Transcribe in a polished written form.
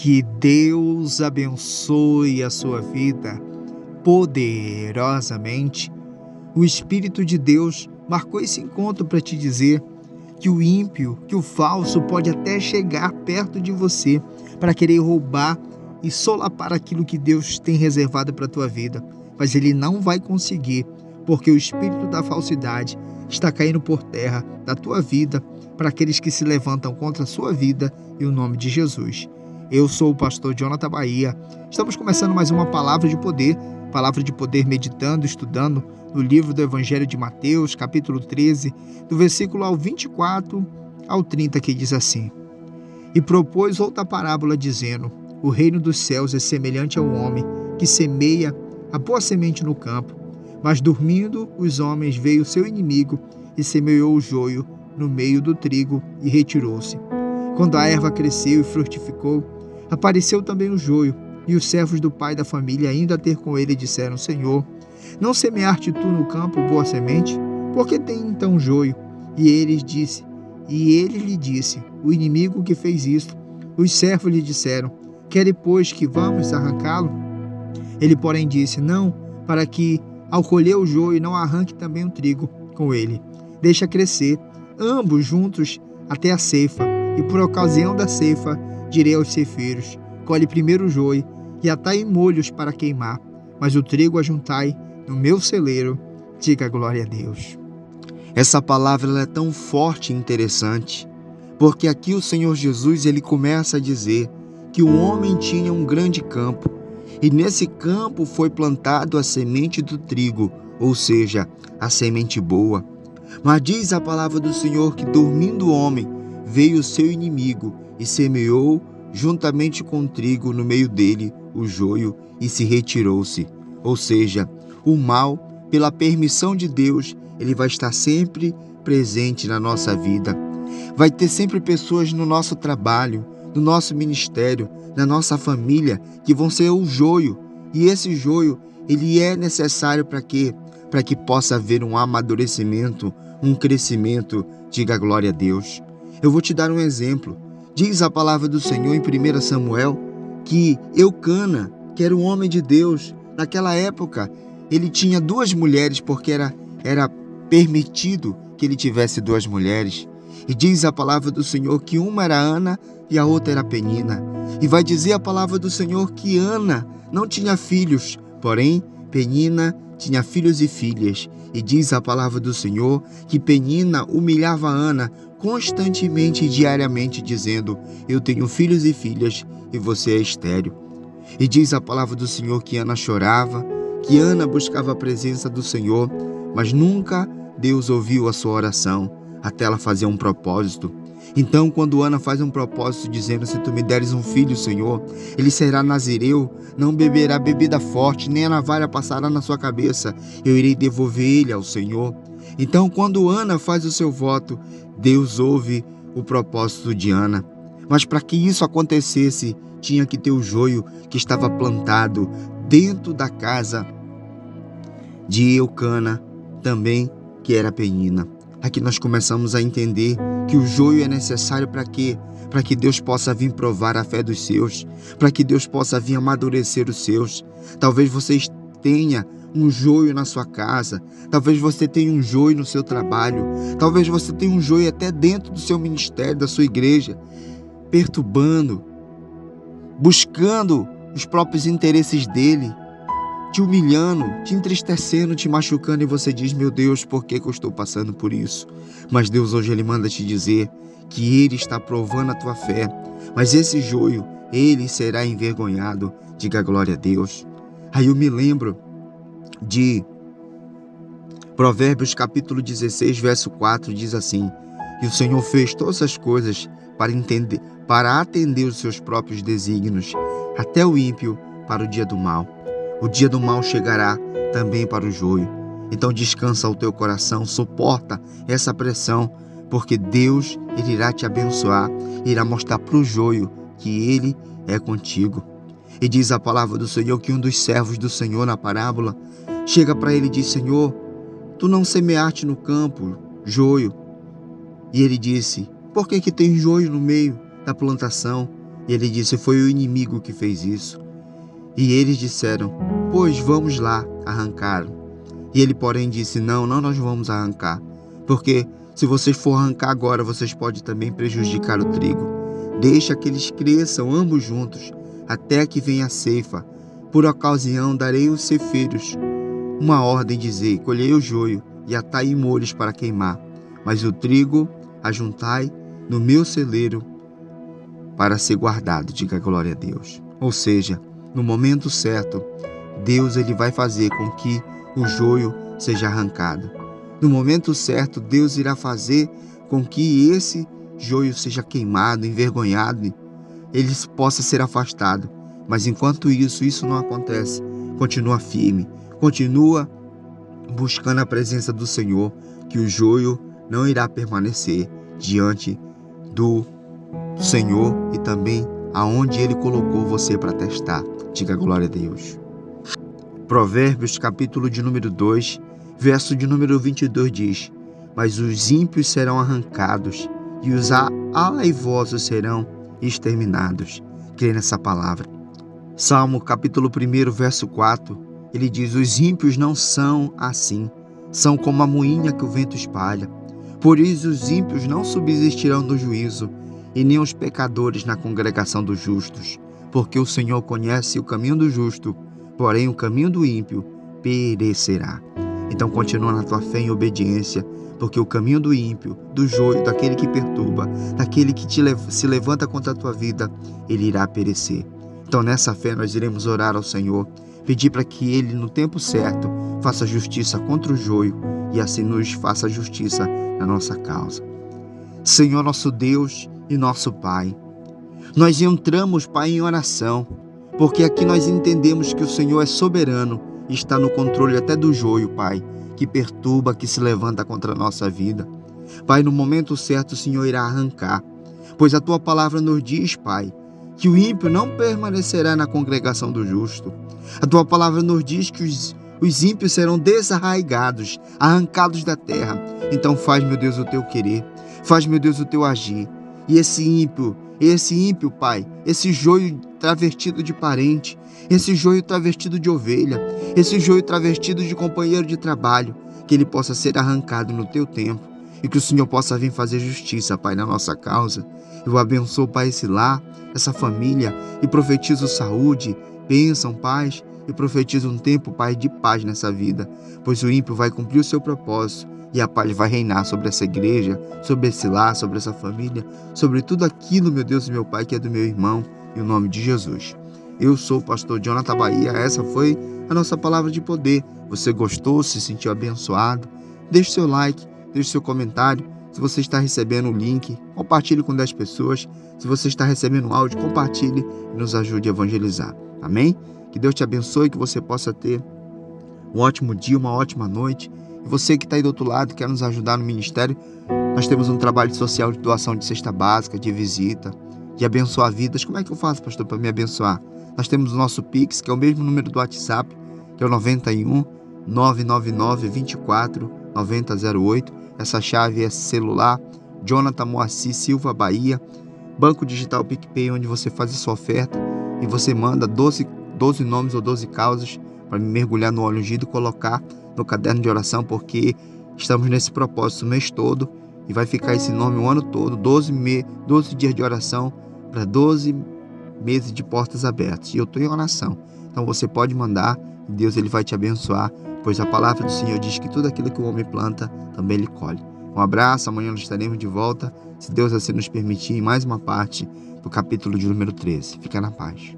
Que Deus abençoe a sua vida poderosamente. O Espírito de Deus marcou esse encontro para te dizer que o ímpio, que o falso pode até chegar perto de você para querer roubar e solapar aquilo que Deus tem reservado para a tua vida. Mas ele não vai conseguir, porque o espírito da falsidade está caindo por terra da tua vida para aqueles que se levantam contra a sua vida em o nome de Jesus. Eu sou o pastor Jonathan Bahia. Estamos começando mais uma palavra de poder meditando, estudando no livro do Evangelho de Mateus, capítulo 13, do versículo ao 24 ao 30, que diz assim: E propôs outra parábola, dizendo: O reino dos céus é semelhante ao homem que semeia a boa semente no campo. Mas dormindo os homens, veio seu inimigo e semeou o joio no meio do trigo e retirou-se. Quando a erva cresceu e frutificou, apareceu também o joio, e os servos do pai da família, ainda a ter com ele, disseram: Senhor, não semeaste tu no campo boa semente? Por que tem então joio? E ele lhe disse: O inimigo que fez isto. Os servos lhe disseram: Quere, pois, que vamos arrancá-lo? Ele, porém, disse: Não, para que, ao colher o joio, não arranque também o trigo com ele. Deixa crescer, ambos juntos, até a ceifa. E por ocasião da ceifa, direi aos ceifeiros: Colhe primeiro o joio, e atai em molhos para queimar, mas o trigo ajuntai no meu celeiro. Diga glória a Deus. Essa palavra ela é tão forte e interessante, porque aqui o Senhor Jesus ele começa a dizer que o homem tinha um grande campo, e nesse campo foi plantado a semente do trigo, ou seja, a semente boa. Mas diz a palavra do Senhor que, dormindo o homem, veio o seu inimigo e semeou juntamente com o trigo no meio dele o joio e se retirou-se. Ou seja, o mal, pela permissão de Deus, ele vai estar sempre presente na nossa vida. Vai ter sempre pessoas no nosso trabalho, no nosso ministério, na nossa família, que vão ser o joio. E esse joio, ele é necessário para quê? Para que possa haver um amadurecimento, um crescimento. Diga glória a Deus. Eu vou te dar um exemplo. Diz a palavra do Senhor em 1 Samuel que Eucana, que era um homem de Deus, naquela época, ele tinha duas mulheres, porque era permitido que ele tivesse duas mulheres. E diz a palavra do Senhor que uma era Ana e a outra era Penina. E vai dizer a palavra do Senhor que Ana não tinha filhos, porém Penina tinha filhos e filhas. E diz a palavra do Senhor que Penina humilhava Ana constantemente e diariamente, dizendo: Eu tenho filhos e filhas e você é estéril. E diz a palavra do Senhor que Ana chorava, que Ana buscava a presença do Senhor, mas nunca Deus ouviu a sua oração, até ela fazer um propósito. Então, quando Ana faz um propósito dizendo: Se tu me deres um filho, Senhor, ele será nazireu, não beberá bebida forte, nem a navalha passará na sua cabeça, eu irei devolver ele ao Senhor. Então, quando Ana faz o seu voto, Deus ouve o propósito de Ana. Mas para que isso acontecesse, tinha que ter o joio que estava plantado dentro da casa de Eucana, também que era Penina. Aqui nós começamos a entender que o joio é necessário para quê? Para que Deus possa vir provar a fé dos seus, para que Deus possa vir amadurecer os seus. Talvez você tenha um joio na sua casa, talvez você tenha um joio no seu trabalho, talvez você tenha um joio até dentro do seu ministério, da sua igreja, perturbando, buscando os próprios interesses dele, te humilhando, te entristecendo, te machucando, e você diz: Meu Deus, por que eu estou passando por isso? Mas Deus hoje ele manda te dizer que ele está provando a tua fé, mas esse joio, ele será envergonhado. Diga glória a Deus. Aí eu me lembro de Provérbios capítulo 16, verso 4, diz assim: E o Senhor fez todas as coisas para atender os seus próprios desígnios, até o ímpio para o dia do mal. O dia do mal chegará também para o joio. Então descansa o teu coração, suporta essa pressão, porque Deus ele irá te abençoar, irá mostrar para o joio que ele é contigo. E diz a palavra do Senhor que um dos servos do Senhor na parábola chega para ele e diz: Senhor, tu não semeaste no campo joio? E ele disse: Por que tem joio no meio da plantação? E ele disse: foi o inimigo que fez isso. E eles disseram: pois vamos lá arrancar. E ele, porém, disse: não, nós vamos arrancar, porque se vocês for arrancar agora, vocês podem também prejudicar o trigo. Deixa que eles cresçam ambos juntos, até que venha a ceifa. Por ocasião darei aos ceifeiros uma ordem, dizer: colhei o joio e atai em molhos para queimar, mas o trigo ajuntai no meu celeiro para ser guardado. Diga glória a Deus. Ou seja, no momento certo, Deus ele vai fazer com que o joio seja arrancado. No momento certo, Deus irá fazer com que esse joio seja queimado, envergonhado, ele possa ser afastado. Mas enquanto isso não acontece, continua firme, continua buscando a presença do Senhor, que o joio não irá permanecer diante do Senhor e também aonde Ele colocou você para testar. Diga glória a Deus. Provérbios capítulo de número 2, verso de número 22 diz: mas os ímpios serão arrancados e os alaivosos serão exterminados. Crê nessa palavra. Salmo capítulo 1, verso 4, ele diz: os ímpios não são assim, são como a moinha que o vento espalha. Por isso os ímpios não subsistirão no juízo, e nem os pecadores na congregação dos justos. Porque o Senhor conhece o caminho do justo, porém o caminho do ímpio perecerá. Então continua na tua fé em obediência, porque o caminho do ímpio, do joio, daquele que perturba, daquele que se levanta contra a tua vida, ele irá perecer. Então nessa fé nós iremos orar ao Senhor, pedir para que Ele no tempo certo faça justiça contra o joio e assim nos faça justiça na nossa causa. Senhor nosso Deus e nosso Pai, nós entramos, Pai, em oração, porque aqui nós entendemos que o Senhor é soberano e está no controle até do joio, Pai, que perturba, que se levanta contra a nossa vida. Pai, no momento certo o Senhor irá arrancar, pois a Tua palavra nos diz, Pai, que o ímpio não permanecerá na congregação do justo. A Tua palavra nos diz que os ímpios serão desarraigados, arrancados da terra. Então faz, meu Deus, o Teu querer, faz, meu Deus, o Teu agir. E esse ímpio, Pai, esse joio travestido de parente, esse joio travestido de ovelha, esse joio travestido de companheiro de trabalho, que ele possa ser arrancado no Teu tempo e que o Senhor possa vir fazer justiça, Pai, na nossa causa. Eu abençoo, Pai, esse lar, essa família, e profetizo saúde, bênção, paz, e profetizo um tempo, Pai, de paz nessa vida, pois o ímpio vai cumprir o seu propósito e a paz vai reinar sobre essa igreja, sobre esse lar, sobre essa família, sobre tudo aquilo, meu Deus e meu Pai, que é do meu irmão, em nome de Jesus. Eu sou o pastor Jonathan Bahia, essa foi a nossa palavra de poder. Você gostou, se sentiu abençoado? Deixe seu like, deixe seu comentário. Se você está recebendo o link, compartilhe com 10 pessoas. Se você está recebendo o áudio, compartilhe e nos ajude a evangelizar. Amém? Que Deus te abençoe, que você possa ter um ótimo dia, uma ótima noite. E você que está aí do outro lado, quer nos ajudar no ministério, nós temos um trabalho social de doação de cesta básica, de visita, de abençoar vidas. Como é que eu faço, pastor, para me abençoar? Nós temos o nosso Pix, que é o mesmo número do WhatsApp, que é o 91 999 24 9008. Essa chave é celular, Jonathan Moacir Silva, Bahia. Banco Digital PicPay, onde você faz a sua oferta e você manda 12 nomes ou 12 causas para me mergulhar no óleo ungido e colocar no caderno de oração, porque estamos nesse propósito o mês todo e vai ficar esse nome o ano todo, 12 dias de oração para 12 meses de portas abertas. E eu estou em oração, então você pode mandar e Deus ele vai te abençoar, pois a palavra do Senhor diz que tudo aquilo que o homem planta, também ele colhe. Um abraço, amanhã nós estaremos de volta, se Deus assim nos permitir, em mais uma parte do capítulo de número 13. Fica na paz.